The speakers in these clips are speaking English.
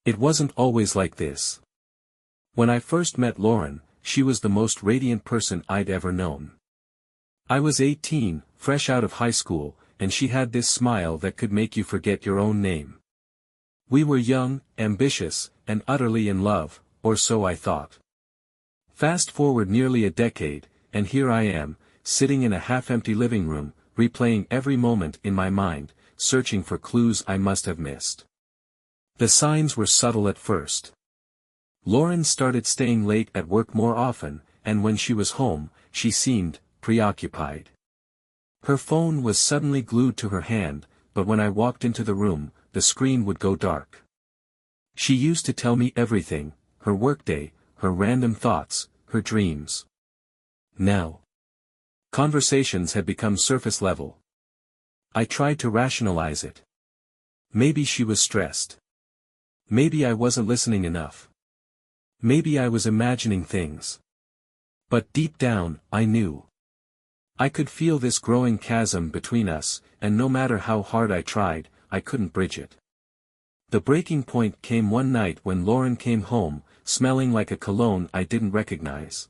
It wasn't always like this. When I first met Lauren, she was the most radiant person I'd ever known. I was 18, fresh out of high school, and she had this smile that could make you forget your own name. We were young, ambitious, and utterly in love, or so I thought. Fast forward nearly a decade, and here I am, sitting in a half-empty living room, replaying every moment in my mind, searching for clues I must have missed. The signs were subtle at first. Lauren started staying late at work more often, and when she was home, she seemed preoccupied. Her phone was suddenly glued to her hand, but when I walked into the room, the screen would go dark. She used to tell me everything, her workday, her random thoughts, her dreams. Now, conversations had become surface level. I tried to rationalize it. Maybe she was stressed. Maybe I wasn't listening enough. Maybe I was imagining things. But deep down, I knew. I could feel this growing chasm between us, and no matter how hard I tried, I couldn't bridge it. The breaking point came one night when Lauren came home, smelling like a cologne I didn't recognize.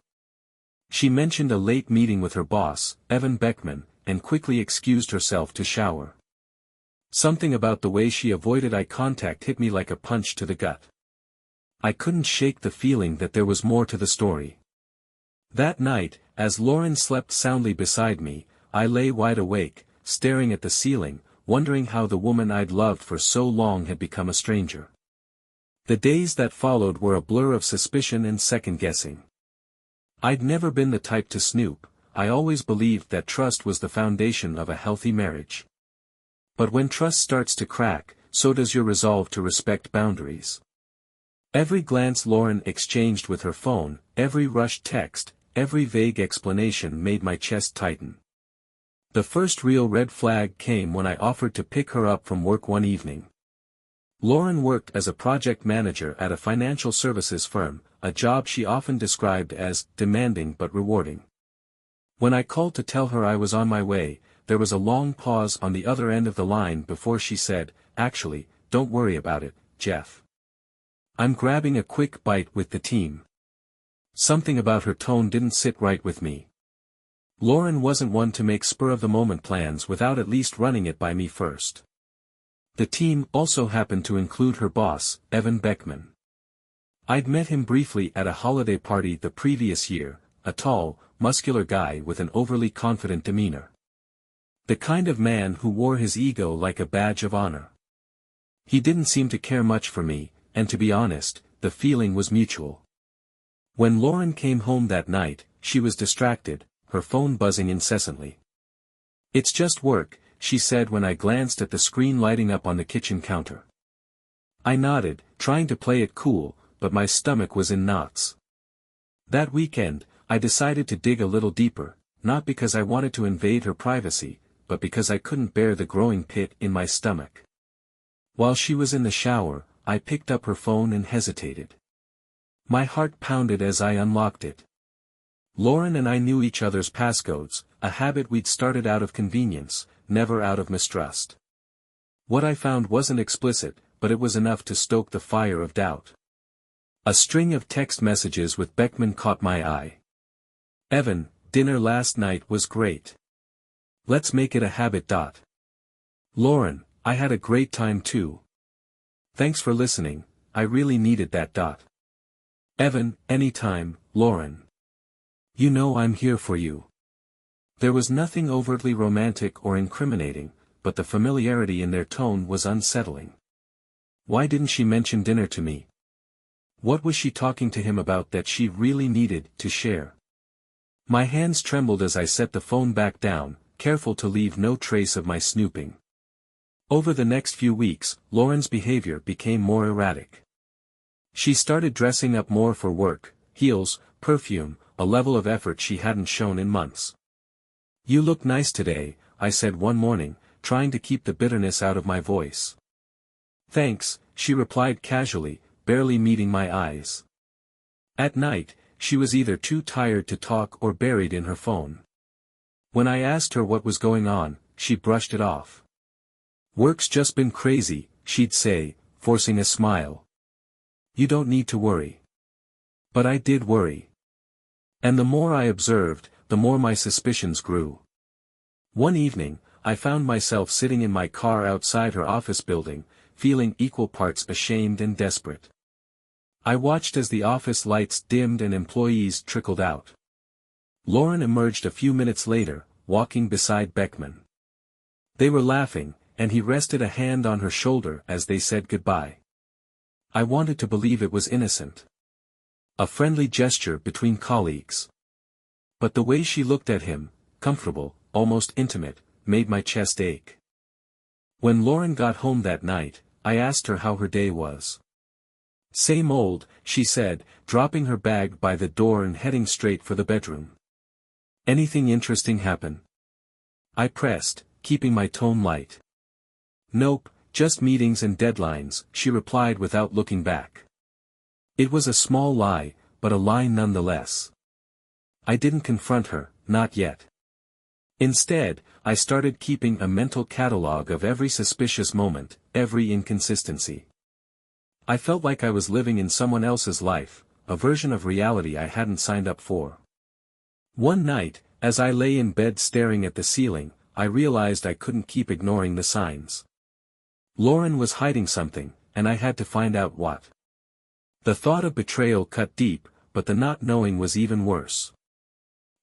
She mentioned a late meeting with her boss, Evan Beckman, and quickly excused herself to shower. Something about the way she avoided eye contact hit me like a punch to the gut. I couldn't shake the feeling that there was more to the story. That night, as Lauren slept soundly beside me, I lay wide awake, staring at the ceiling, wondering how the woman I'd loved for so long had become a stranger. The days that followed were a blur of suspicion and second-guessing. I'd never been the type to snoop. I always believed that trust was the foundation of a healthy marriage. But when trust starts to crack, so does your resolve to respect boundaries. Every glance Lauren exchanged with her phone, every rushed text, every vague explanation made my chest tighten. The first real red flag came when I offered to pick her up from work one evening. Lauren worked as a project manager at a financial services firm, a job she often described as demanding but rewarding. When I called to tell her I was on my way, there was a long pause on the other end of the line before she said, "Actually, don't worry about it, Jeff. I'm grabbing a quick bite with the team." Something about her tone didn't sit right with me. Lauren wasn't one to make spur-of-the-moment plans without at least running it by me first. The team also happened to include her boss, Evan Beckman. I'd met him briefly at a holiday party the previous year, a tall, muscular guy with an overly confident demeanor. The kind of man who wore his ego like a badge of honor. He didn't seem to care much for me, and to be honest, the feeling was mutual. When Lauren came home that night, she was distracted, her phone buzzing incessantly. "It's just work," she said when I glanced at the screen lighting up on the kitchen counter. I nodded, trying to play it cool, but my stomach was in knots. That weekend, I decided to dig a little deeper, not because I wanted to invade her privacy, but because I couldn't bear the growing pit in my stomach. While she was in the shower, I picked up her phone and hesitated. My heart pounded as I unlocked it. Lauren and I knew each other's passcodes, a habit we'd started out of convenience, never out of mistrust. What I found wasn't explicit, but it was enough to stoke the fire of doubt. A string of text messages with Beckman caught my eye. "Evan, dinner last night was great. Let's make it a habit. Lauren, I had a great time too. Thanks for listening, I really needed that. Evan, anytime, Lauren. You know I'm here for you." There was nothing overtly romantic or incriminating, but the familiarity in their tone was unsettling. Why didn't she mention dinner to me? What was she talking to him about that she really needed to share? My hands trembled as I set the phone back down, careful to leave no trace of my snooping. Over the next few weeks, Lauren's behavior became more erratic. She started dressing up more for work, heels, perfume, a level of effort she hadn't shown in months. "You look nice today," I said one morning, trying to keep the bitterness out of my voice. "Thanks," she replied casually, barely meeting my eyes. At night, she was either too tired to talk or buried in her phone. When I asked her what was going on, she brushed it off. "Work's just been crazy," she'd say, forcing a smile. You don't need to worry. But I did worry. And the more I observed, the more my suspicions grew. One evening, I found myself sitting in my car outside her office building, feeling equal parts ashamed and desperate. I watched as the office lights dimmed and employees trickled out. Lauren emerged a few minutes later, walking beside Beckman. They were laughing, and he rested a hand on her shoulder as they said goodbye. I wanted to believe it was innocent. A friendly gesture between colleagues. But the way she looked at him, comfortable, almost intimate, made my chest ache. When Lauren got home that night, I asked her how her day was. Same old, she said, dropping her bag by the door and heading straight for the bedroom. Anything interesting happen? I pressed, keeping my tone light. Nope, just meetings and deadlines, she replied without looking back. It was a small lie, but a lie nonetheless. I didn't confront her, not yet. Instead, I started keeping a mental catalogue of every suspicious moment, every inconsistency. I felt like I was living in someone else's life, a version of reality I hadn't signed up for. One night, as I lay in bed staring at the ceiling, I realized I couldn't keep ignoring the signs. Lauren was hiding something, and I had to find out what. The thought of betrayal cut deep, but the not knowing was even worse.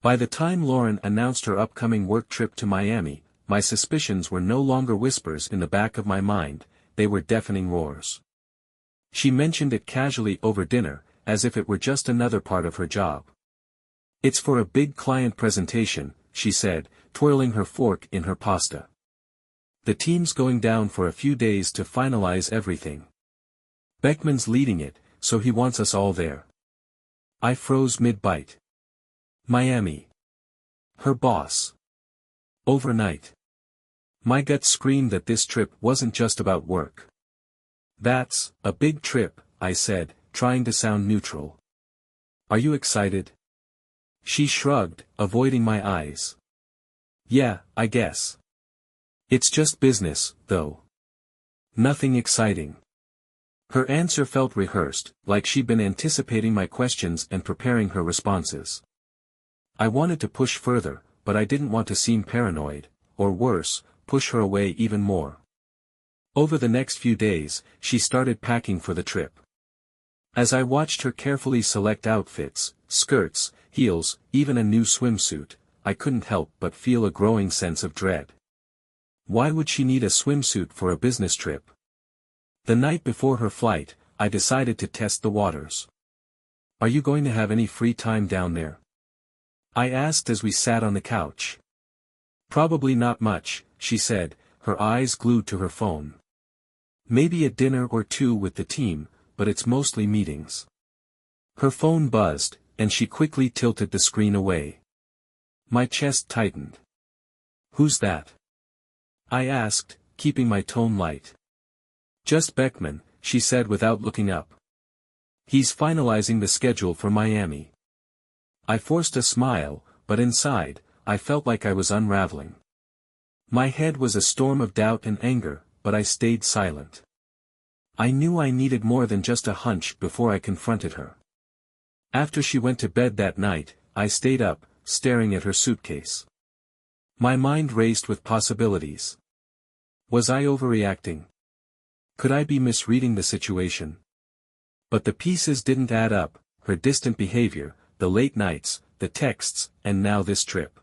By the time Lauren announced her upcoming work trip to Miami, my suspicions were no longer whispers in the back of my mind, they were deafening roars. She mentioned it casually over dinner, as if it were just another part of her job. It's for a big client presentation, she said, twirling her fork in her pasta. The team's going down for a few days to finalize everything. Beckman's leading it, so he wants us all there. I froze mid-bite. Miami. Her boss. Overnight. My gut screamed that this trip wasn't just about work. That's a big trip, I said, trying to sound neutral. Are you excited? She shrugged, avoiding my eyes. Yeah, I guess. It's just business, though. Nothing exciting. Her answer felt rehearsed, like she'd been anticipating my questions and preparing her responses. I wanted to push further, but I didn't want to seem paranoid, or worse, push her away even more. Over the next few days, she started packing for the trip. As I watched her carefully select outfits, skirts, heels, even a new swimsuit, I couldn't help but feel a growing sense of dread. Why would she need a swimsuit for a business trip? The night before her flight, I decided to test the waters. Are you going to have any free time down there? I asked as we sat on the couch. Probably not much, she said, her eyes glued to her phone. Maybe a dinner or two with the team, but it's mostly meetings. Her phone buzzed, and she quickly tilted the screen away. My chest tightened. Who's that? I asked, keeping my tone light. Just Beckman, she said without looking up. He's finalizing the schedule for Miami. I forced a smile, but inside, I felt like I was unraveling. My head was a storm of doubt and anger, but I stayed silent. I knew I needed more than just a hunch before I confronted her. After she went to bed that night, I stayed up, staring at her suitcase. My mind raced with possibilities. Was I overreacting? Could I be misreading the situation? But the pieces didn't add up, her distant behavior, the late nights, the texts, and now this trip.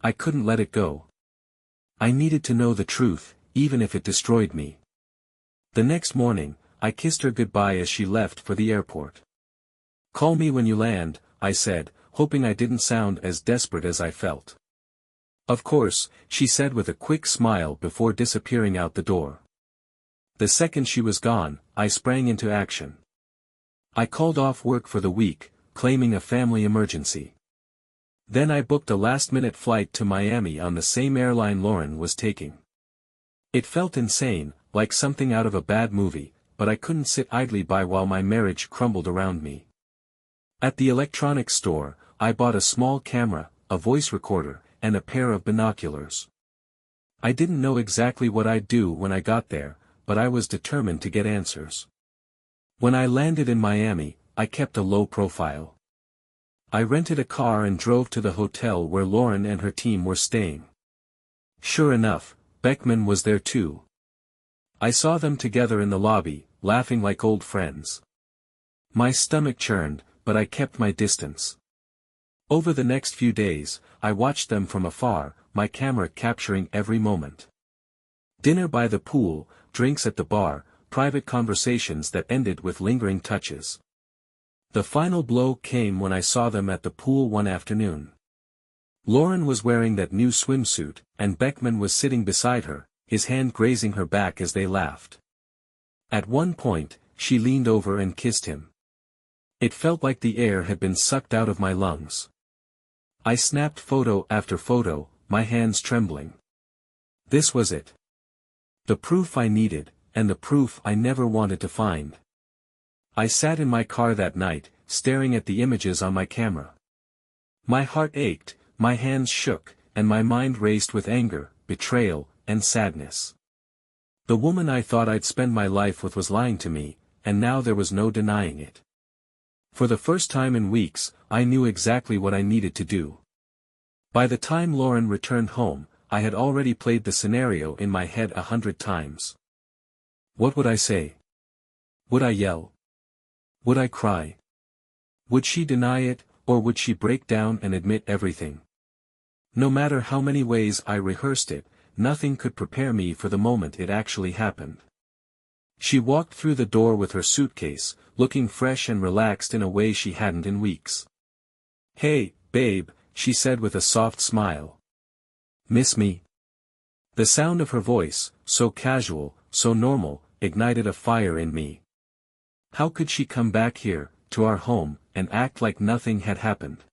I couldn't let it go. I needed to know the truth, even if it destroyed me. The next morning, I kissed her goodbye as she left for the airport. Call me when you land, I said, hoping I didn't sound as desperate as I felt. Of course, she said with a quick smile before disappearing out the door. The second she was gone, I sprang into action. I called off work for the week, claiming a family emergency. Then I booked a last-minute flight to Miami on the same airline Lauren was taking. It felt insane, like something out of a bad movie, but I couldn't sit idly by while my marriage crumbled around me. At the electronics store, I bought a small camera, a voice recorder, and a pair of binoculars. I didn't know exactly what I'd do when I got there, but I was determined to get answers. When I landed in Miami, I kept a low profile. I rented a car and drove to the hotel where Lauren and her team were staying. Sure enough, Beckman was there too. I saw them together in the lobby, laughing like old friends. My stomach churned, but I kept my distance. Over the next few days, I watched them from afar, my camera capturing every moment. Dinner by the pool, drinks at the bar, private conversations that ended with lingering touches. The final blow came when I saw them at the pool one afternoon. Lauren was wearing that new swimsuit, and Beckman was sitting beside her, his hand grazing her back as they laughed. At one point, she leaned over and kissed him. It felt like the air had been sucked out of my lungs. I snapped photo after photo, my hands trembling. This was it. The proof I needed, and the proof I never wanted to find. I sat in my car that night, staring at the images on my camera. My heart ached, my hands shook, and my mind raced with anger, betrayal, and sadness. The woman I thought I'd spend my life with was lying to me, and now there was no denying it. For the first time in weeks, I knew exactly what I needed to do. By the time Lauren returned home, I had already played the scenario in my head 100 times. What would I say? Would I yell? Would I cry? Would she deny it, or would she break down and admit everything? No matter how many ways I rehearsed it, nothing could prepare me for the moment it actually happened. She walked through the door with her suitcase, looking fresh and relaxed in a way she hadn't in weeks. "Hey, babe," she said with a soft smile. "Miss me?" The sound of her voice, so casual, so normal, ignited a fire in me. How could she come back here, to our home, and act like nothing had happened?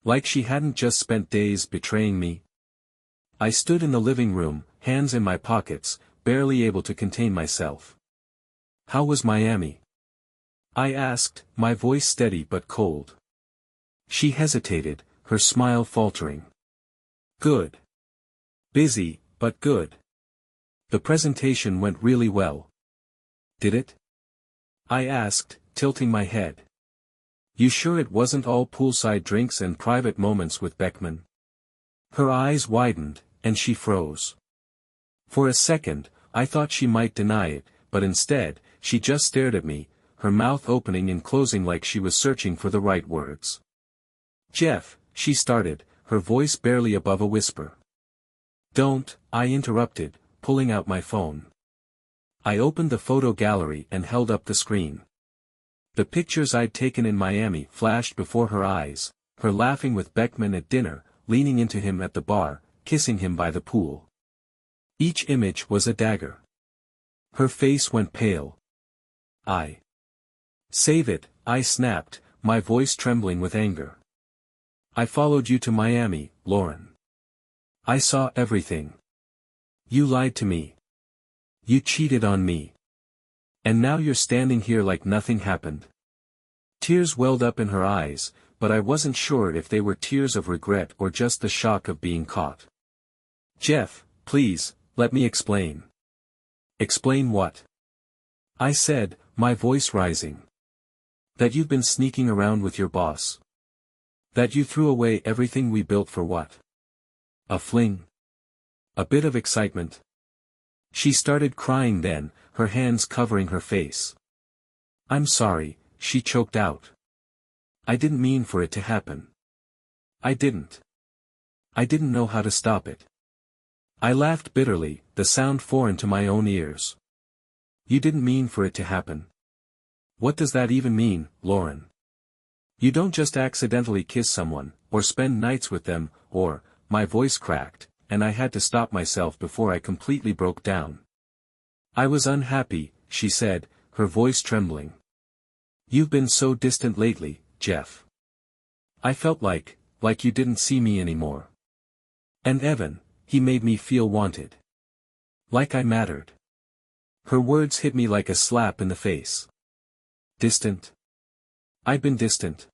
Like she hadn't just spent days betraying me? I stood in the living room, hands in my pockets, barely able to contain myself. "How was Miami?" I asked, my voice steady but cold. She hesitated, her smile faltering. "Good. Busy, but good. The presentation went really well." "Did it?" I asked, tilting my head. "You sure it wasn't all poolside drinks and private moments with Beckman?" Her eyes widened, and she froze. For a second, I thought she might deny it, but instead, she just stared at me, her mouth opening and closing like she was searching for the right words. "Jeff," she started, her voice barely above a whisper. "Don't," I interrupted, pulling out my phone. I opened the photo gallery and held up the screen. The pictures I'd taken in Miami flashed before her eyes, her laughing with Beckman at dinner, leaning into him at the bar, kissing him by the pool. Each image was a dagger. Her face went pale. "Save it," I snapped, my voice trembling with anger. "I followed you to Miami, Lauren. I saw everything. You lied to me. You cheated on me. And now you're standing here like nothing happened." Tears welled up in her eyes, but I wasn't sure if they were tears of regret or just the shock of being caught. "Jeff, please, let me explain." "Explain what?" I said, my voice rising. "That you've been sneaking around with your boss. That you threw away everything we built for what? A fling? A bit of excitement?" She started crying then, her hands covering her face. "I'm sorry," she choked out. "I didn't mean for it to happen. I didn't. I didn't know how to stop it." I laughed bitterly, the sound foreign to my own ears. "You didn't mean for it to happen? What does that even mean, Lauren? You don't just accidentally kiss someone, or spend nights with them, or..." My voice cracked, and I had to stop myself before I completely broke down. "I was unhappy," she said, her voice trembling. "You've been so distant lately, Jeff. I felt like you didn't see me anymore. And Evan, he made me feel wanted. Like I mattered." Her words hit me like a slap in the face. Distant? I'd been distant.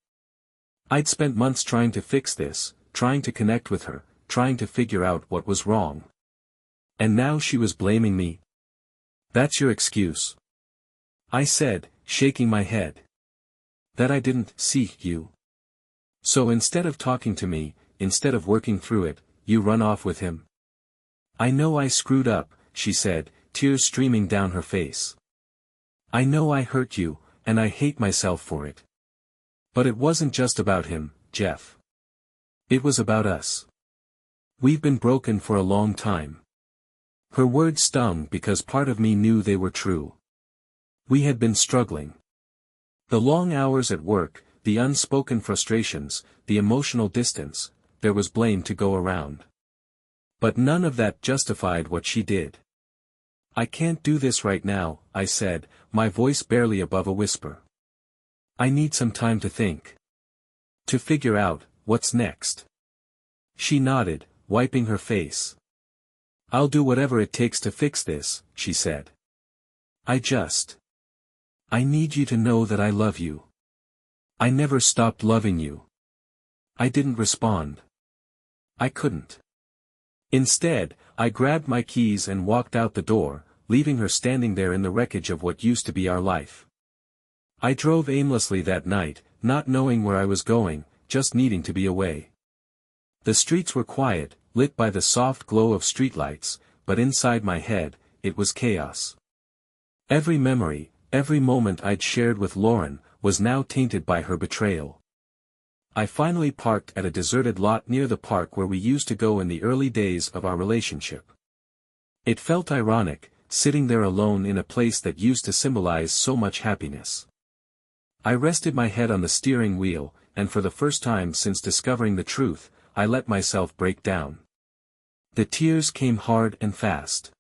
I'd spent months trying to fix this, trying to connect with her, trying to figure out what was wrong. And now she was blaming me? "That's your excuse," I said, shaking my head. That I didn't see you. So instead of talking to me, instead of working through it, you run off with him. I know I screwed up, she said, tears streaming down her face. I know I hurt you, and I hate myself for it. But it wasn't just about him, Jeff. It was about us. We've been broken for a long time. Her words stung because part of me knew they were true. We had been struggling. The long hours at work, the unspoken frustrations, the emotional distance, there was blame to go around. But none of that justified what she did. I can't do this right now, I said, my voice barely above a whisper. I need some time to think. To figure out, what's next. She nodded, wiping her face. I'll do whatever it takes to fix this, she said. I need you to know that I love you. I never stopped loving you. I didn't respond. I couldn't. Instead, I grabbed my keys and walked out the door, leaving her standing there in the wreckage of what used to be our life. I drove aimlessly that night, not knowing where I was going, just needing to be away. The streets were quiet, lit by the soft glow of streetlights, but inside my head, it was chaos. Every memory, every moment I'd shared with Lauren, was now tainted by her betrayal. I finally parked at a deserted lot near the park where we used to go in the early days of our relationship. It felt ironic, sitting there alone in a place that used to symbolize so much happiness. I rested my head on the steering wheel, and for the first time since discovering the truth, I let myself break down. The tears came hard and fast.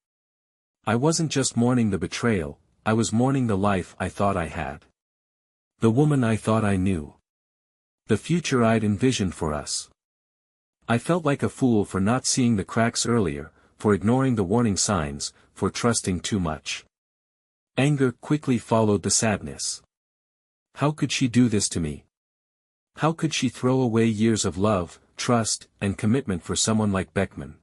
I wasn't just mourning the betrayal, I was mourning the life I thought I had. The woman I thought I knew. The future I'd envisioned for us. I felt like a fool for not seeing the cracks earlier, for ignoring the warning signs, for trusting too much. Anger quickly followed the sadness. How could she do this to me? How could she throw away years of love, trust, and commitment for someone like Beckman?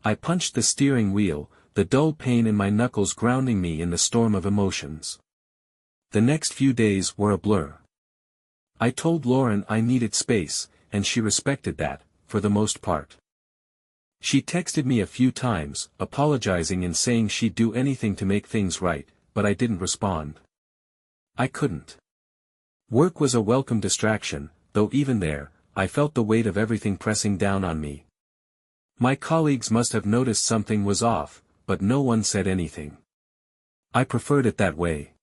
I punched the steering wheel, the dull pain in my knuckles grounding me in the storm of emotions. The next few days were a blur. I told Lauren I needed space, and she respected that, for the most part. She texted me a few times, apologizing and saying she'd do anything to make things right, but I didn't respond. I couldn't. Work was a welcome distraction, though even there, I felt the weight of everything pressing down on me. My colleagues must have noticed something was off, but no one said anything. I preferred it that way.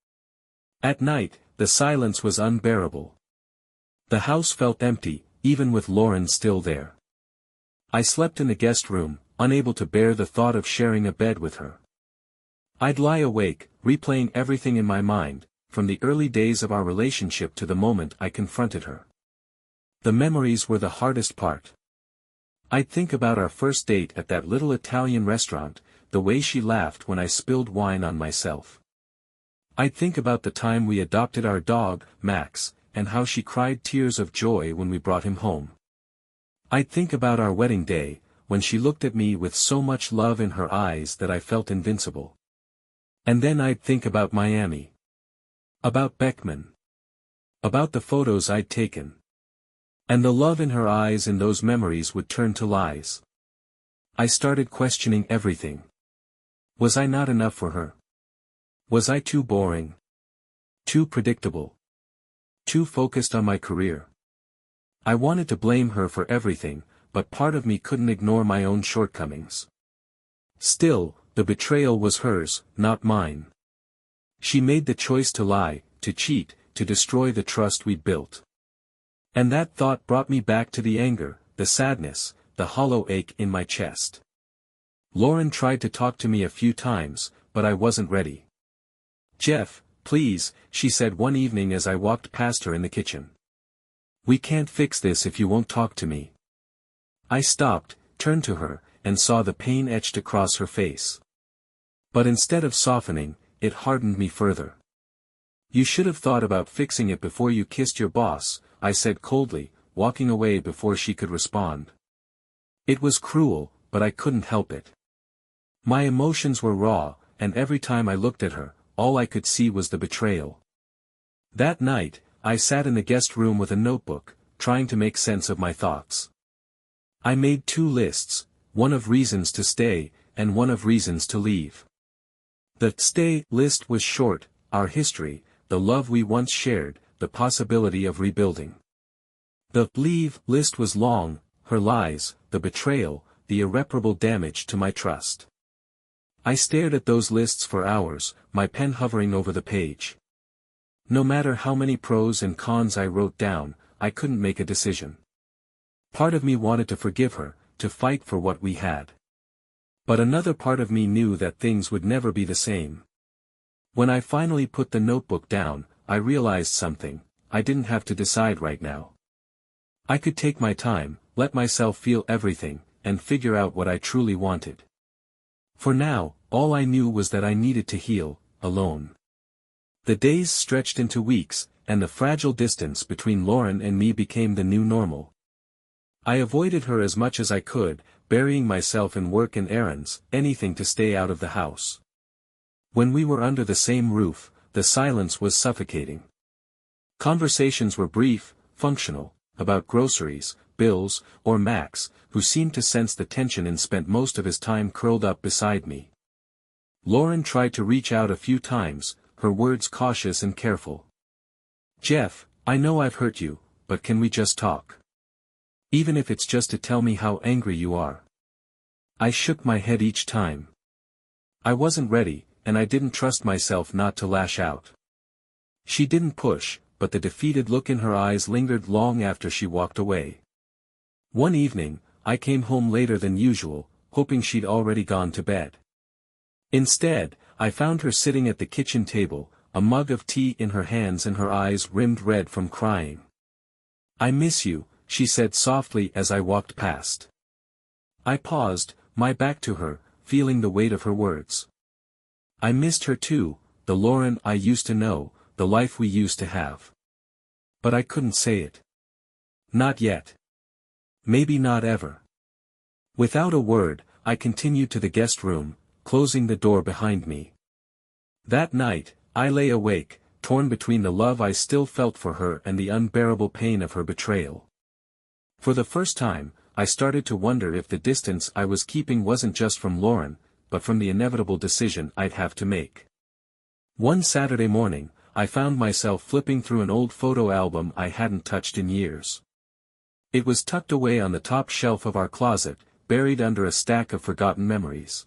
At night, the silence was unbearable. The house felt empty, even with Lauren still there. I slept in the guest room, unable to bear the thought of sharing a bed with her. I'd lie awake, replaying everything in my mind, from the early days of our relationship to the moment I confronted her. The memories were the hardest part. I'd think about our first date at that little Italian restaurant, the way she laughed when I spilled wine on myself. I'd think about the time we adopted our dog, Max, and how she cried tears of joy when we brought him home. I'd think about our wedding day, when she looked at me with so much love in her eyes that I felt invincible. And then I'd think about Miami. About Beckman. About the photos I'd taken. And the love in her eyes in those memories would turn to lies. I started questioning everything. Was I not enough for her? Was I too boring? Too predictable? Too focused on my career? I wanted to blame her for everything, but part of me couldn't ignore my own shortcomings. Still, the betrayal was hers, not mine. She made the choice to lie, to cheat, to destroy the trust we'd built. And that thought brought me back to the anger, the sadness, the hollow ache in my chest. Lauren tried to talk to me a few times, but I wasn't ready. Jeff, please, she said one evening as I walked past her in the kitchen. We can't fix this if you won't talk to me. I stopped, turned to her, and saw the pain etched across her face. But instead of softening, it hardened me further. You should have thought about fixing it before you kissed your boss, I said coldly, walking away before she could respond. It was cruel, but I couldn't help it. My emotions were raw, and every time I looked at her, all I could see was the betrayal. That night, I sat in the guest room with a notebook, trying to make sense of my thoughts. I made 2 lists, one of reasons to stay, and one of reasons to leave. The stay list was short: our history, the love we once shared, the possibility of rebuilding. The leave list was long: her lies, the betrayal, the irreparable damage to my trust. I stared at those lists for hours, my pen hovering over the page. No matter how many pros and cons I wrote down, I couldn't make a decision. Part of me wanted to forgive her, to fight for what we had. But another part of me knew that things would never be the same. When I finally put the notebook down, I realized something: I didn't have to decide right now. I could take my time, let myself feel everything, and figure out what I truly wanted. For now, all I knew was that I needed to heal, alone. The days stretched into weeks, and the fragile distance between Lauren and me became the new normal. I avoided her as much as I could, burying myself in work and errands, anything to stay out of the house. When we were under the same roof, the silence was suffocating. Conversations were brief, functional, about groceries, bills, or Max, who seemed to sense the tension and spent most of his time curled up beside me. Lauren tried to reach out a few times, her words cautious and careful. "Jeff, I know I've hurt you, but can we just talk? Even if it's just to tell me how angry you are." I shook my head each time. I wasn't ready, and I didn't trust myself not to lash out. She didn't push, but the defeated look in her eyes lingered long after she walked away. One evening, I came home later than usual, hoping she'd already gone to bed. Instead, I found her sitting at the kitchen table, a mug of tea in her hands and her eyes rimmed red from crying. "I miss you," she said softly as I walked past. I paused, my back to her, feeling the weight of her words. I missed her too, the Lauren I used to know, the life we used to have. But I couldn't say it. Not yet. Maybe not ever. Without a word, I continued to the guest room, closing the door behind me. That night, I lay awake, torn between the love I still felt for her and the unbearable pain of her betrayal. For the first time, I started to wonder if the distance I was keeping wasn't just from Lauren, but from the inevitable decision I'd have to make. One Saturday morning, I found myself flipping through an old photo album I hadn't touched in years. It was tucked away on the top shelf of our closet, buried under a stack of forgotten memories.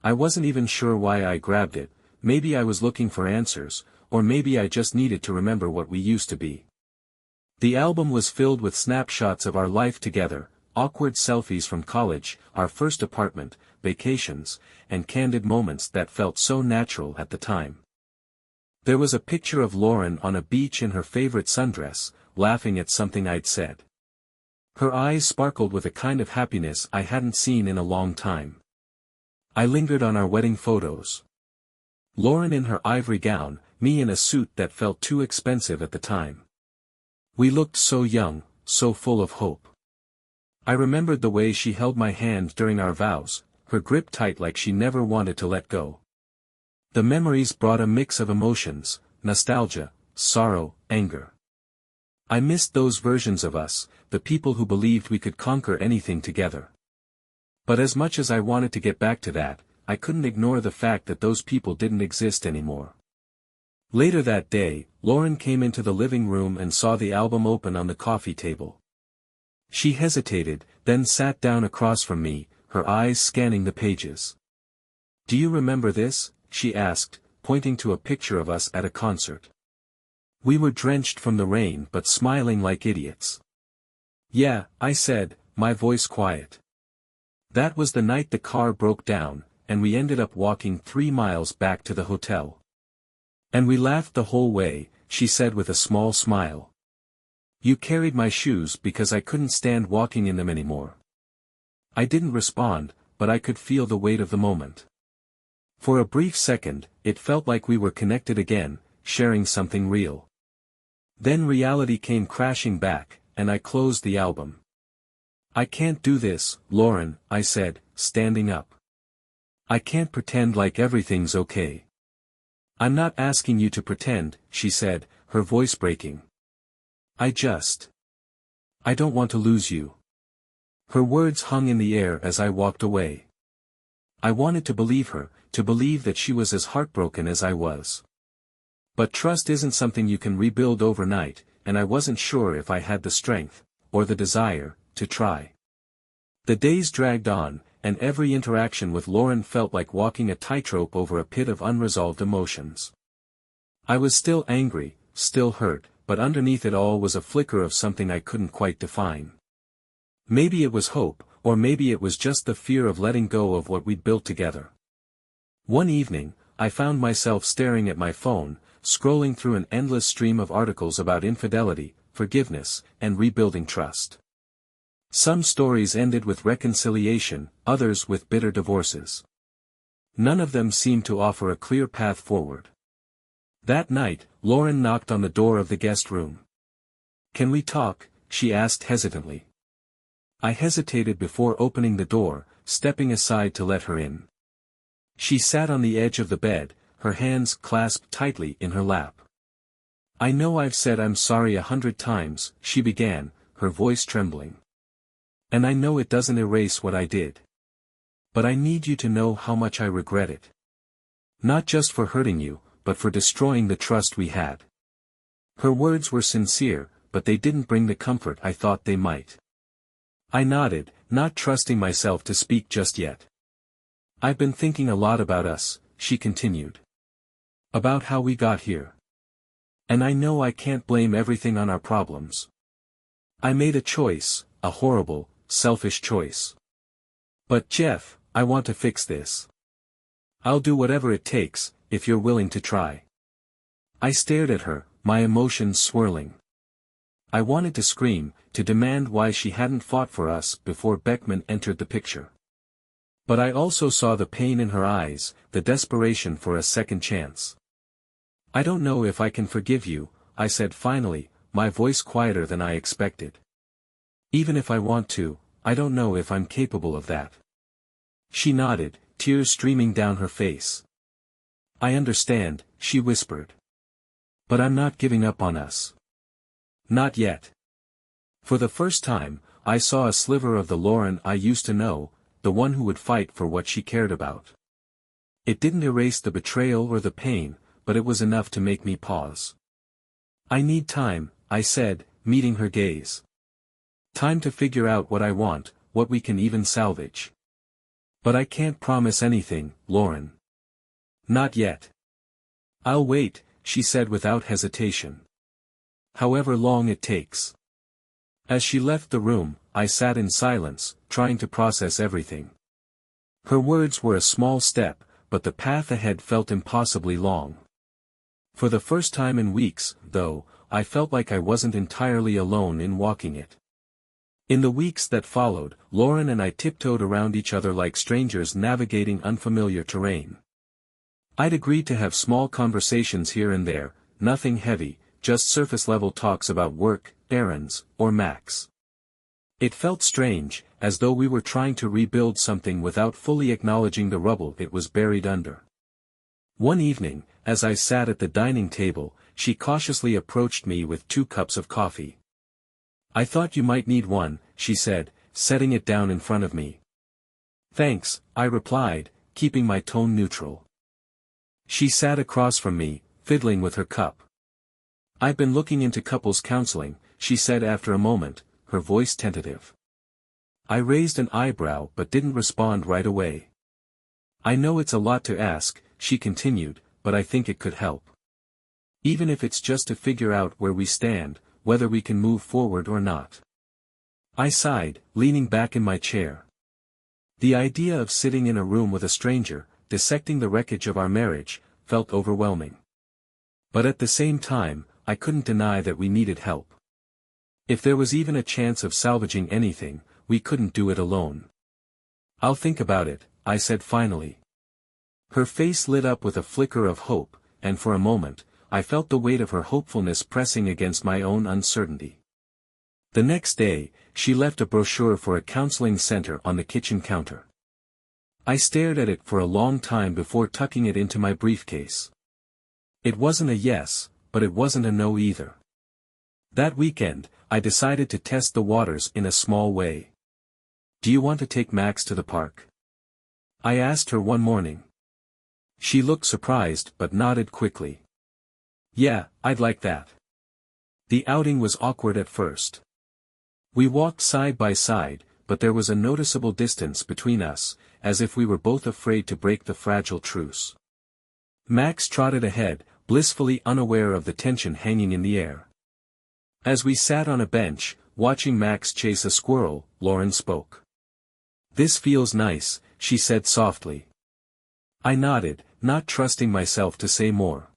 I wasn't even sure why I grabbed it. Maybe I was looking for answers, or maybe I just needed to remember what we used to be. The album was filled with snapshots of our life together, awkward selfies from college, our first apartment, vacations, and candid moments that felt so natural at the time. There was a picture of Lauren on a beach in her favorite sundress, laughing at something I'd said. Her eyes sparkled with a kind of happiness I hadn't seen in a long time. I lingered on our wedding photos. Lauren in her ivory gown, me in a suit that felt too expensive at the time. We looked so young, so full of hope. I remembered the way she held my hand during our vows, her grip tight like she never wanted to let go. The memories brought a mix of emotions: nostalgia, sorrow, anger. I missed those versions of us, the people who believed we could conquer anything together. But as much as I wanted to get back to that, I couldn't ignore the fact that those people didn't exist anymore. Later that day, Lauren came into the living room and saw the album open on the coffee table. She hesitated, then sat down across from me, her eyes scanning the pages. "Do you remember this?" she asked, pointing to a picture of us at a concert. We were drenched from the rain but smiling like idiots. "Yeah," I said, my voice quiet. That was the night the car broke down, and we ended up walking 3 miles back to the hotel. "And we laughed the whole way," she said with a small smile. "You carried my shoes because I couldn't stand walking in them anymore." I didn't respond, but I could feel the weight of the moment. For a brief second, it felt like we were connected again, sharing something real. Then reality came crashing back, and I closed the album. "I can't do this, Lauren," I said, standing up. "I can't pretend like everything's okay." "I'm not asking you to pretend," she said, her voice breaking. I don't want to lose you." Her words hung in the air as I walked away. I wanted to believe her, to believe that she was as heartbroken as I was. But trust isn't something you can rebuild overnight, and I wasn't sure if I had the strength, or the desire, to try. The days dragged on, and every interaction with Lauren felt like walking a tightrope over a pit of unresolved emotions. I was still angry, still hurt, but underneath it all was a flicker of something I couldn't quite define. Maybe it was hope, or maybe it was just the fear of letting go of what we'd built together. One evening, I found myself staring at my phone, scrolling through an endless stream of articles about infidelity, forgiveness, and rebuilding trust. Some stories ended with reconciliation, others with bitter divorces. None of them seemed to offer a clear path forward. That night, Lauren knocked on the door of the guest room. "Can we talk?" she asked hesitantly. I hesitated before opening the door, stepping aside to let her in. She sat on the edge of the bed, her hands clasped tightly in her lap. "I know I've said I'm sorry 100 times," she began, her voice trembling. "And I know it doesn't erase what I did. But I need you to know how much I regret it. Not just for hurting you, but for destroying the trust we had." Her words were sincere, but they didn't bring the comfort I thought they might. I nodded, not trusting myself to speak just yet. "I've been thinking a lot about us," she continued. "About how we got here. And I know I can't blame everything on our problems. I made a choice, a horrible, selfish choice. But Jeff, I want to fix this. I'll do whatever it takes, if you're willing to try." I stared at her, my emotions swirling. I wanted to scream, to demand why she hadn't fought for us before Beckman entered the picture. But I also saw the pain in her eyes, the desperation for a second chance. "I don't know if I can forgive you," I said finally, my voice quieter than I expected. "Even if I want to, I don't know if I'm capable of that." She nodded, tears streaming down her face. "I understand," she whispered. "But I'm not giving up on us. Not yet." For the first time, I saw a sliver of the Lauren I used to know, the one who would fight for what she cared about. It didn't erase the betrayal or the pain, but it was enough to make me pause. "I need time," I said, meeting her gaze. "Time to figure out what I want, what we can even salvage. But I can't promise anything, Lauren. Not yet." "I'll wait," she said without hesitation. "However long it takes." As she left the room, I sat in silence, trying to process everything. Her words were a small step, but the path ahead felt impossibly long. For the first time in weeks, though, I felt like I wasn't entirely alone in walking it. In the weeks that followed, Lauren and I tiptoed around each other like strangers navigating unfamiliar terrain. I'd agreed to have small conversations here and there, nothing heavy, just surface-level talks about work, errands, or Max. It felt strange, as though we were trying to rebuild something without fully acknowledging the rubble it was buried under. One evening, as I sat at the dining table, she cautiously approached me with 2 cups of coffee. "I thought you might need one," she said, setting it down in front of me. "Thanks," I replied, keeping my tone neutral. She sat across from me, fiddling with her cup. "I've been looking into couples counseling," she said after a moment, her voice tentative. I raised an eyebrow but didn't respond right away. "I know it's a lot to ask," she continued, "but I think it could help. Even if it's just to figure out where we stand, whether we can move forward or not." I sighed, leaning back in my chair. The idea of sitting in a room with a stranger, dissecting the wreckage of our marriage, felt overwhelming. But at the same time, I couldn't deny that we needed help. If there was even a chance of salvaging anything, we couldn't do it alone. "I'll think about it," I said finally. Her face lit up with a flicker of hope, and for a moment, I felt the weight of her hopefulness pressing against my own uncertainty. The next day, she left a brochure for a counseling center on the kitchen counter. I stared at it for a long time before tucking it into my briefcase. It wasn't a yes, but it wasn't a no either. That weekend, I decided to test the waters in a small way. "Do you want to take Max to the park?" I asked her one morning. She looked surprised but nodded quickly. "Yeah, I'd like that." The outing was awkward at first. We walked side by side, but there was a noticeable distance between us, as if we were both afraid to break the fragile truce. Max trotted ahead, blissfully unaware of the tension hanging in the air. As we sat on a bench, watching Max chase a squirrel, Lauren spoke. "This feels nice," she said softly. I nodded, not trusting myself to say more.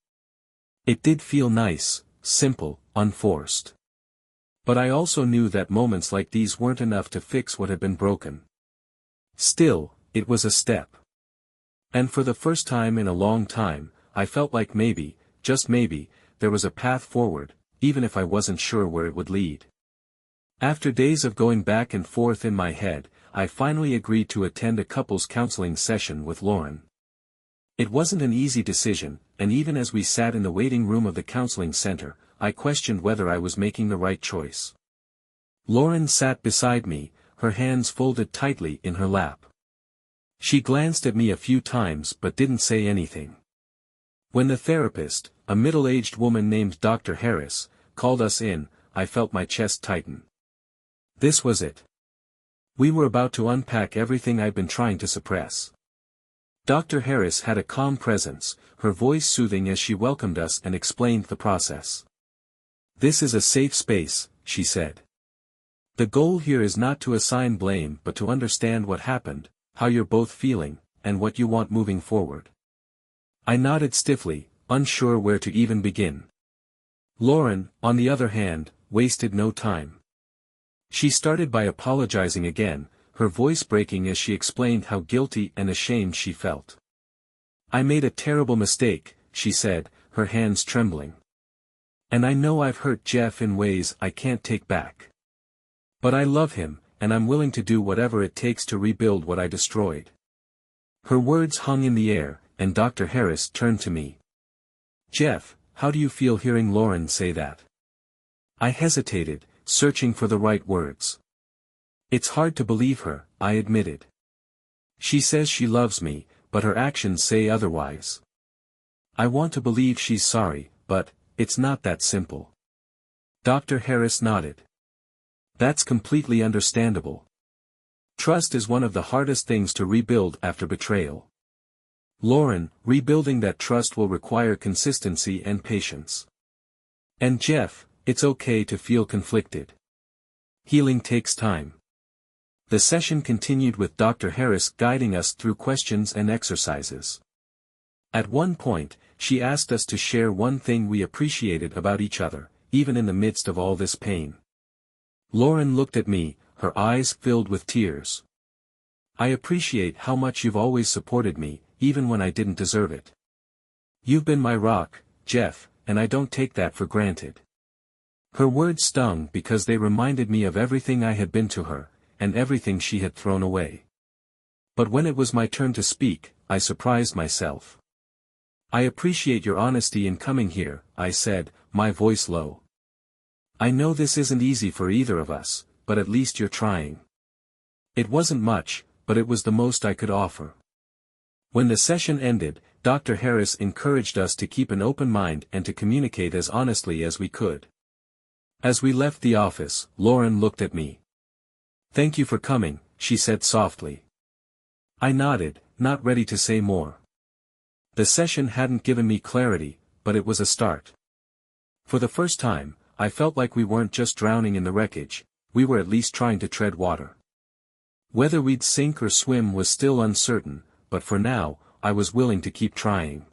It did feel nice, simple, unforced. But I also knew that moments like these weren't enough to fix what had been broken. Still, it was a step. And for the first time in a long time, I felt like maybe, just maybe, there was a path forward, even if I wasn't sure where it would lead. After days of going back and forth in my head, I finally agreed to attend a couples counseling session with Lauren. It wasn't an easy decision, and even as we sat in the waiting room of the counseling center, I questioned whether I was making the right choice. Lauren sat beside me, her hands folded tightly in her lap. She glanced at me a few times but didn't say anything. When the therapist, a middle-aged woman named Dr. Harris, called us in, I felt my chest tighten. This was it. We were about to unpack everything I'd been trying to suppress. Dr. Harris had a calm presence, her voice soothing as she welcomed us and explained the process. "This is a safe space," she said. "The goal here is not to assign blame but to understand what happened, how you're both feeling, and what you want moving forward." I nodded stiffly, unsure where to even begin. Lauren, on the other hand, wasted no time. She started by apologizing again, her voice breaking as she explained how guilty and ashamed she felt. "I made a terrible mistake," she said, her hands trembling. "And I know I've hurt Jeff in ways I can't take back. But I love him, and I'm willing to do whatever it takes to rebuild what I destroyed." Her words hung in the air, and Dr. Harris turned to me. "Jeff, how do you feel hearing Lauren say that?" I hesitated, searching for the right words. "It's hard to believe her," I admitted. "She says she loves me, but her actions say otherwise. I want to believe she's sorry, but it's not that simple." Dr. Harris nodded. "That's completely understandable. Trust is one of the hardest things to rebuild after betrayal. Lauren, rebuilding that trust will require consistency and patience. And Jeff, it's okay to feel conflicted. Healing takes time." The session continued with Dr. Harris guiding us through questions and exercises. At one point, she asked us to share one thing we appreciated about each other, even in the midst of all this pain. Lauren looked at me, her eyes filled with tears. "I appreciate how much you've always supported me, even when I didn't deserve it. You've been my rock, Jeff, and I don't take that for granted." Her words stung because they reminded me of everything I had been to her, and everything she had thrown away. But when it was my turn to speak, I surprised myself. "I appreciate your honesty in coming here," I said, my voice low. "I know this isn't easy for either of us, but at least you're trying." It wasn't much, but it was the most I could offer. When the session ended, Dr. Harris encouraged us to keep an open mind and to communicate as honestly as we could. As we left the office, Lauren looked at me. "Thank you for coming," she said softly. I nodded, not ready to say more. The session hadn't given me clarity, but it was a start. For the first time, I felt like we weren't just drowning in the wreckage, we were at least trying to tread water. Whether we'd sink or swim was still uncertain, but for now, I was willing to keep trying.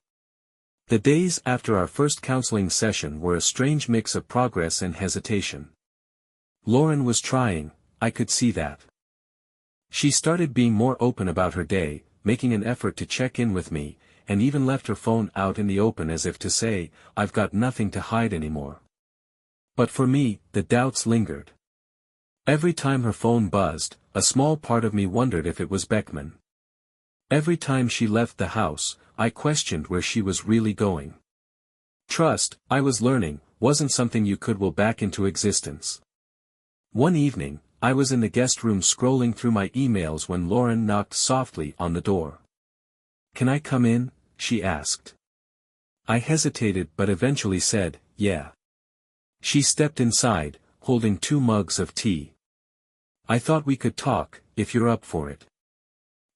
The days after our first counseling session were a strange mix of progress and hesitation. Lauren was trying, I could see that. She started being more open about her day, making an effort to check in with me, and even left her phone out in the open as if to say, "I've got nothing to hide anymore." But for me, the doubts lingered. Every time her phone buzzed, a small part of me wondered if it was Beckman. Every time she left the house, I questioned where she was really going. Trust, I was learning, wasn't something you could will back into existence. One evening, I was in the guest room scrolling through my emails when Lauren knocked softly on the door. "Can I come in?" she asked. I hesitated but eventually said, "Yeah." She stepped inside, holding 2 mugs of tea. "I thought we could talk, if you're up for it."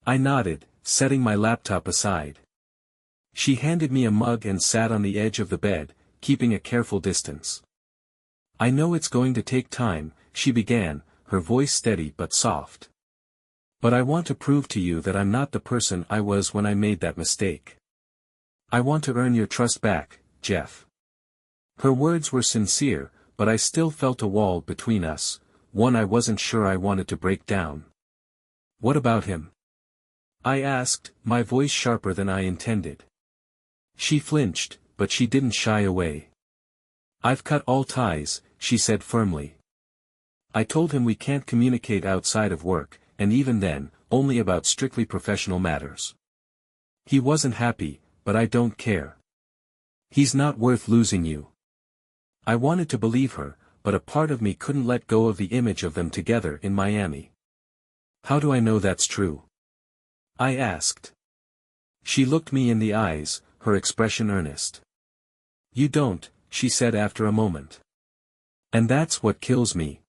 I nodded, setting my laptop aside. She handed me a mug and sat on the edge of the bed, keeping a careful distance. "I know it's going to take time," she began, her voice steady but soft. "But I want to prove to you that I'm not the person I was when I made that mistake. I want to earn your trust back, Jeff." Her words were sincere, but I still felt a wall between us, one I wasn't sure I wanted to break down. "What about him?" I asked, my voice sharper than I intended. She flinched, but she didn't shy away. "I've cut all ties," she said firmly. "I told him we can't communicate outside of work, and even then, only about strictly professional matters. He wasn't happy, but I don't care. He's not worth losing you." I wanted to believe her, but a part of me couldn't let go of the image of them together in Miami. "How do I know that's true?" I asked. She looked me in the eyes, her expression earnest. "You don't," she said after a moment. "And that's what kills me.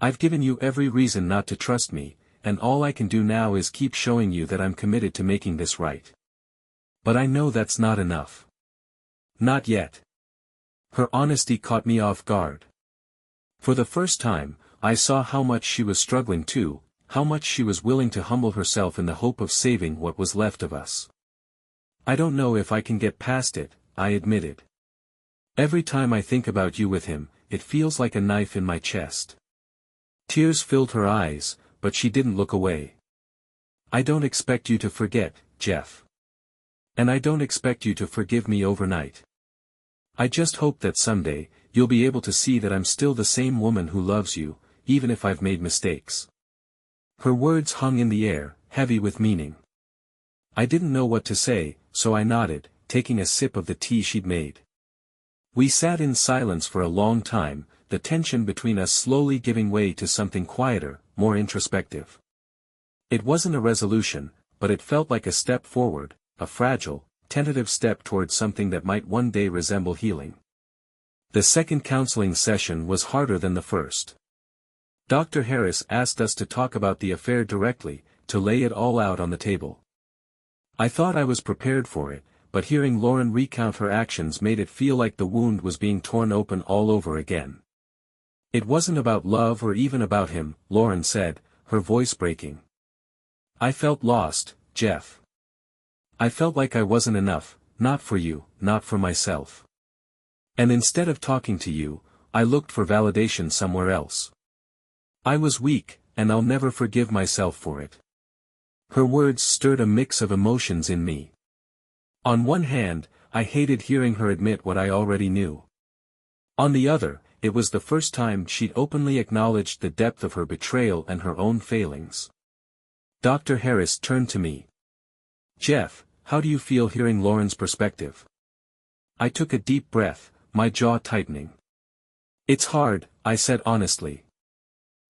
I've given you every reason not to trust me, and all I can do now is keep showing you that I'm committed to making this right. But I know that's not enough. Not yet." Her honesty caught me off guard. For the first time, I saw how much she was struggling too, how much she was willing to humble herself in the hope of saving what was left of us. "I don't know if I can get past it," I admitted. "Every time I think about you with him, it feels like a knife in my chest." Tears filled her eyes, but she didn't look away. "I don't expect you to forget, Jeff. And I don't expect you to forgive me overnight. I just hope that someday, you'll be able to see that I'm still the same woman who loves you, even if I've made mistakes." Her words hung in the air, heavy with meaning. I didn't know what to say, so I nodded, taking a sip of the tea she'd made. We sat in silence for a long time, the tension between us slowly giving way to something quieter, more introspective. It wasn't a resolution, but it felt like a step forward, a fragile, tentative step towards something that might one day resemble healing. The second counseling session was harder than the first. Dr. Harris asked us to talk about the affair directly, to lay it all out on the table. I thought I was prepared for it, but hearing Lauren recount her actions made it feel like the wound was being torn open all over again. "It wasn't about love or even about him," Lauren said, her voice breaking. "I felt lost, Jeff. I felt like I wasn't enough, not for you, not for myself. And instead of talking to you, I looked for validation somewhere else. I was weak, and I'll never forgive myself for it." Her words stirred a mix of emotions in me. On one hand, I hated hearing her admit what I already knew. On the other, it was the first time she'd openly acknowledged the depth of her betrayal and her own failings. Dr. Harris turned to me. "Jeff, how do you feel hearing Lauren's perspective?" I took a deep breath, my jaw tightening. "It's hard," I said honestly.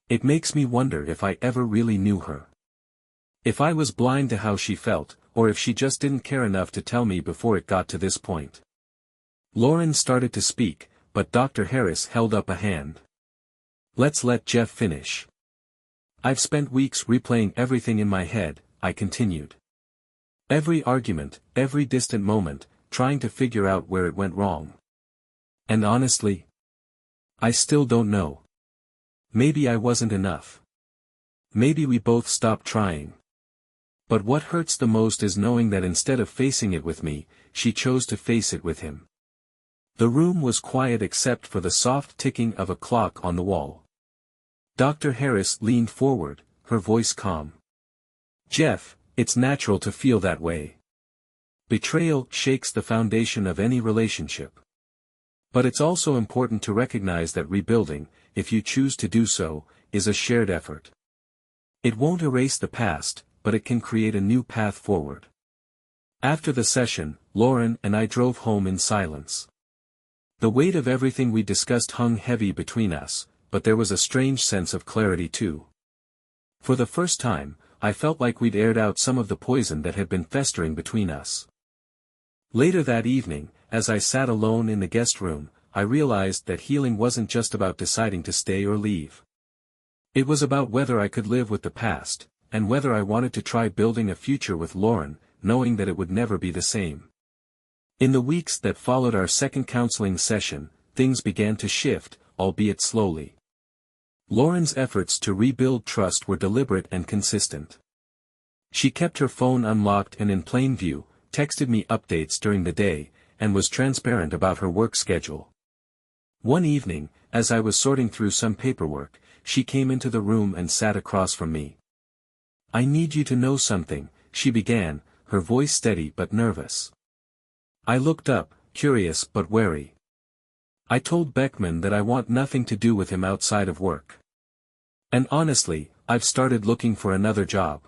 "It makes me wonder if I ever really knew her. If I was blind to how she felt, or if she just didn't care enough to tell me before it got to this point." Lauren started to speak, but Dr. Harris held up a hand. "Let's let Jeff finish. I've spent weeks replaying everything in my head," I continued. "Every argument, every distant moment, trying to figure out where it went wrong. And honestly, I still don't know. Maybe I wasn't enough. Maybe we both stopped trying. But what hurts the most is knowing that instead of facing it with me, she chose to face it with him." The room was quiet except for the soft ticking of a clock on the wall. Dr. Harris leaned forward, her voice calm. "Jeff, it's natural to feel that way. Betrayal shakes the foundation of any relationship. But it's also important to recognize that rebuilding, if you choose to do so, is a shared effort. It won't erase the past, but it can create a new path forward." After the session, Lauren and I drove home in silence. The weight of everything we discussed hung heavy between us, but there was a strange sense of clarity too. For the first time, I felt like we'd aired out some of the poison that had been festering between us. Later that evening, as I sat alone in the guest room, I realized that healing wasn't just about deciding to stay or leave. It was about whether I could live with the past, and whether I wanted to try building a future with Lauren, knowing that it would never be the same. In the weeks that followed our second counseling session, things began to shift, albeit slowly. Lauren's efforts to rebuild trust were deliberate and consistent. She kept her phone unlocked and in plain view, texted me updates during the day, and was transparent about her work schedule. One evening, as I was sorting through some paperwork, she came into the room and sat across from me. "I need you to know something," she began, her voice steady but nervous. I looked up, curious but wary. "I told Beckman that I want nothing to do with him outside of work. And honestly, I've started looking for another job.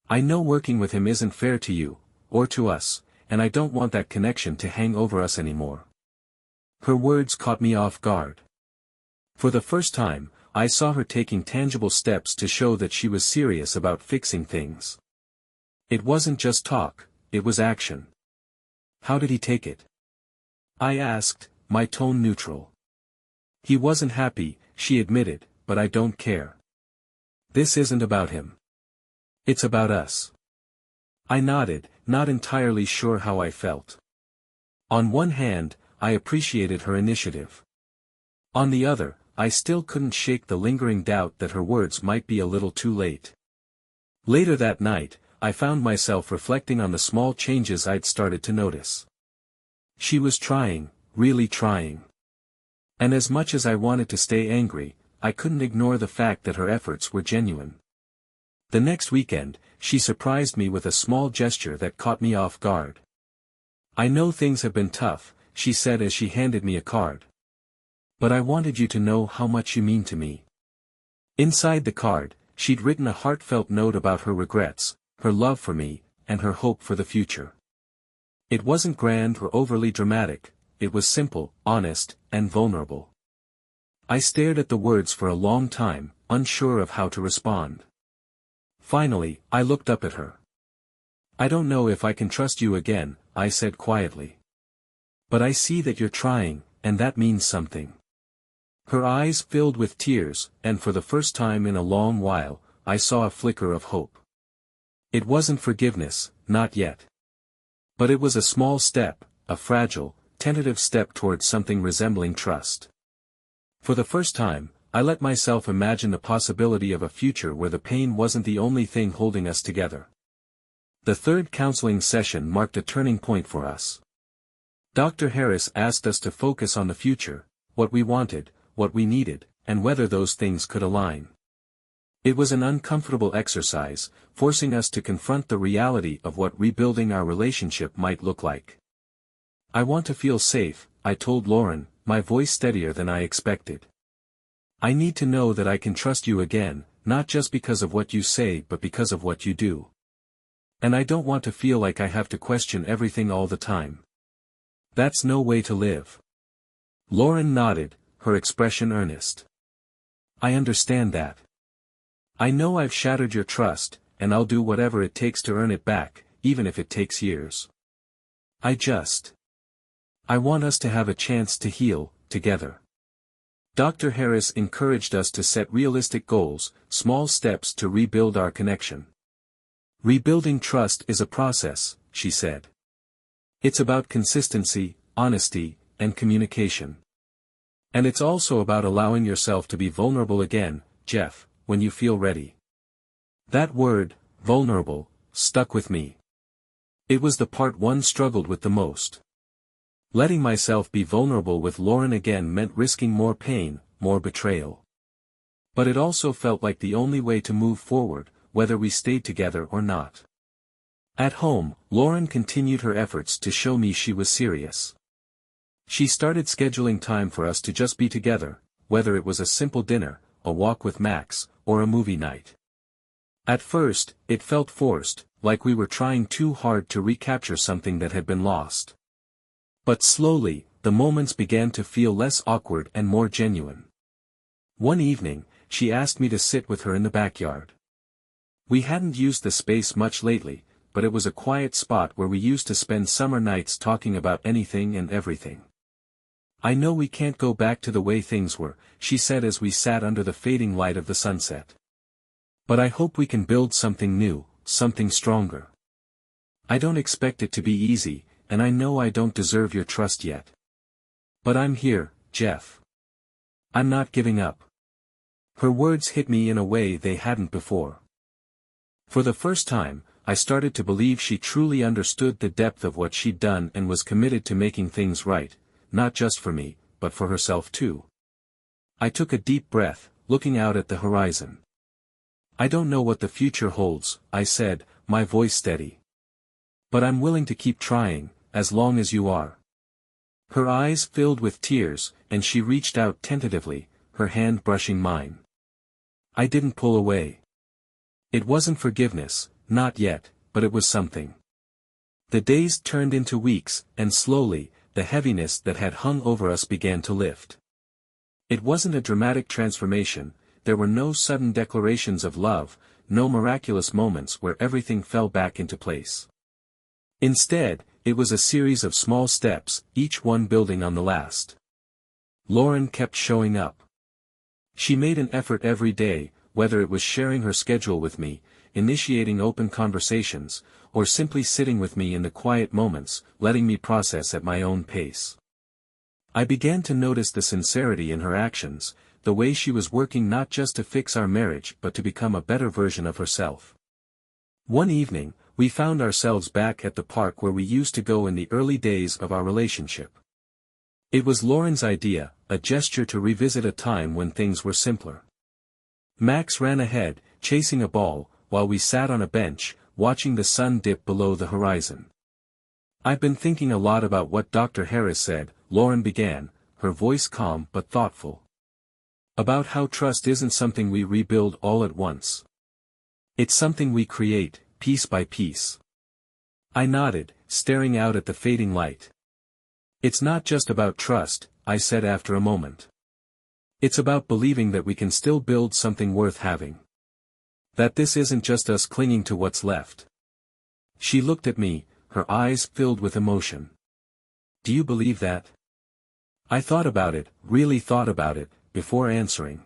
I know working with him isn't fair to you, or to us, and I don't want that connection to hang over us anymore." Her words caught me off guard. For the first time, I saw her taking tangible steps to show that she was serious about fixing things. It wasn't just talk, it was action. "How did he take it?" I asked, my tone neutral. "He wasn't happy," she admitted, "but I don't care. This isn't about him. It's about us." I nodded, not entirely sure how I felt. On one hand, I appreciated her initiative. On the other, I still couldn't shake the lingering doubt that her words might be a little too late. Later that night, I found myself reflecting on the small changes I'd started to notice. She was trying, really trying. And as much as I wanted to stay angry, I couldn't ignore the fact that her efforts were genuine. The next weekend, she surprised me with a small gesture that caught me off guard. "I know things have been tough," she said as she handed me a card. "But I wanted you to know how much you mean to me." Inside the card, she'd written a heartfelt note about her regrets, her love for me, and her hope for the future. It wasn't grand or overly dramatic, it was simple, honest, and vulnerable. I stared at the words for a long time, unsure of how to respond. Finally, I looked up at her. "I don't know if I can trust you again," I said quietly. "But I see that you're trying, and that means something." Her eyes filled with tears, and for the first time in a long while, I saw a flicker of hope. It wasn't forgiveness, not yet. But it was a small step, a fragile, tentative step towards something resembling trust. For the first time, I let myself imagine the possibility of a future where the pain wasn't the only thing holding us together. The third counseling session marked a turning point for us. Dr. Harris asked us to focus on the future, what we wanted, what we needed, and whether those things could align. It was an uncomfortable exercise, forcing us to confront the reality of what rebuilding our relationship might look like. "I want to feel safe," I told Lauren, my voice steadier than I expected. "I need to know that I can trust you again, not just because of what you say but because of what you do. And I don't want to feel like I have to question everything all the time. That's no way to live." Lauren nodded, her expression earnest. "I understand that. I know I've shattered your trust, and I'll do whatever it takes to earn it back, even if it takes years. I want us to have a chance to heal, together." Dr. Harris encouraged us to set realistic goals, small steps to rebuild our connection. "Rebuilding trust is a process," she said. "It's about consistency, honesty, and communication. And it's also about allowing yourself to be vulnerable again, Jeff, when you feel ready." That word, vulnerable, stuck with me. It was the part one struggled with the most. Letting myself be vulnerable with Lauren again meant risking more pain, more betrayal. But it also felt like the only way to move forward, whether we stayed together or not. At home, Lauren continued her efforts to show me she was serious. She started scheduling time for us to just be together, whether it was a simple dinner, a walk with Max, or a movie night. At first, it felt forced, like we were trying too hard to recapture something that had been lost. But slowly, the moments began to feel less awkward and more genuine. One evening, she asked me to sit with her in the backyard. We hadn't used the space much lately, but it was a quiet spot where we used to spend summer nights talking about anything and everything. "I know we can't go back to the way things were," she said as we sat under the fading light of the sunset. "But I hope we can build something new, something stronger. I don't expect it to be easy, and I know I don't deserve your trust yet. But I'm here, Jeff. I'm not giving up." Her words hit me in a way they hadn't before. For the first time, I started to believe she truly understood the depth of what she'd done and was committed to making things right, not just for me, but for herself too. I took a deep breath, looking out at the horizon. "I don't know what the future holds," I said, my voice steady. "But I'm willing to keep trying, as long as you are." Her eyes filled with tears, and she reached out tentatively, her hand brushing mine. I didn't pull away. It wasn't forgiveness, not yet, but it was something. The days turned into weeks, and slowly, the heaviness that had hung over us began to lift. It wasn't a dramatic transformation, there were no sudden declarations of love, no miraculous moments where everything fell back into place. Instead, it was a series of small steps, each one building on the last. Lauren kept showing up. She made an effort every day, whether it was sharing her schedule with me, initiating open conversations, or simply sitting with me in the quiet moments, letting me process at my own pace. I began to notice the sincerity in her actions, the way she was working not just to fix our marriage but to become a better version of herself. One evening, we found ourselves back at the park where we used to go in the early days of our relationship. It was Lauren's idea, a gesture to revisit a time when things were simpler. Max ran ahead, chasing a ball, while we sat on a bench, watching the sun dip below the horizon. "I've been thinking a lot about what Dr. Harris said," Lauren began, her voice calm but thoughtful. "About how trust isn't something we rebuild all at once. It's something we create, piece by piece." I nodded, staring out at the fading light. "It's not just about trust," I said after a moment. "It's about believing that we can still build something worth having. That this isn't just us clinging to what's left." She looked at me, her eyes filled with emotion. "Do you believe that?" I thought about it, really thought about it, before answering.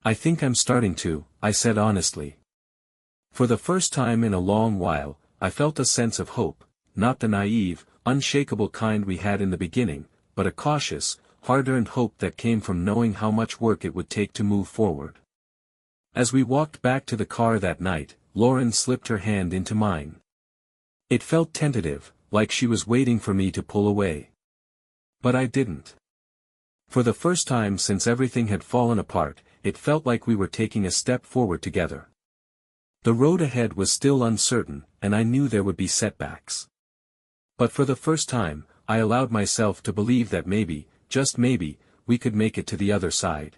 "I think I'm starting to," I said honestly. For the first time in a long while, I felt a sense of hope, not the naive, unshakable kind we had in the beginning, but a cautious, hard-earned hope that came from knowing how much work it would take to move forward. As we walked back to the car that night, Lauren slipped her hand into mine. It felt tentative, like she was waiting for me to pull away. But I didn't. For the first time since everything had fallen apart, it felt like we were taking a step forward together. The road ahead was still uncertain, and I knew there would be setbacks. But for the first time, I allowed myself to believe that maybe, just maybe, we could make it to the other side.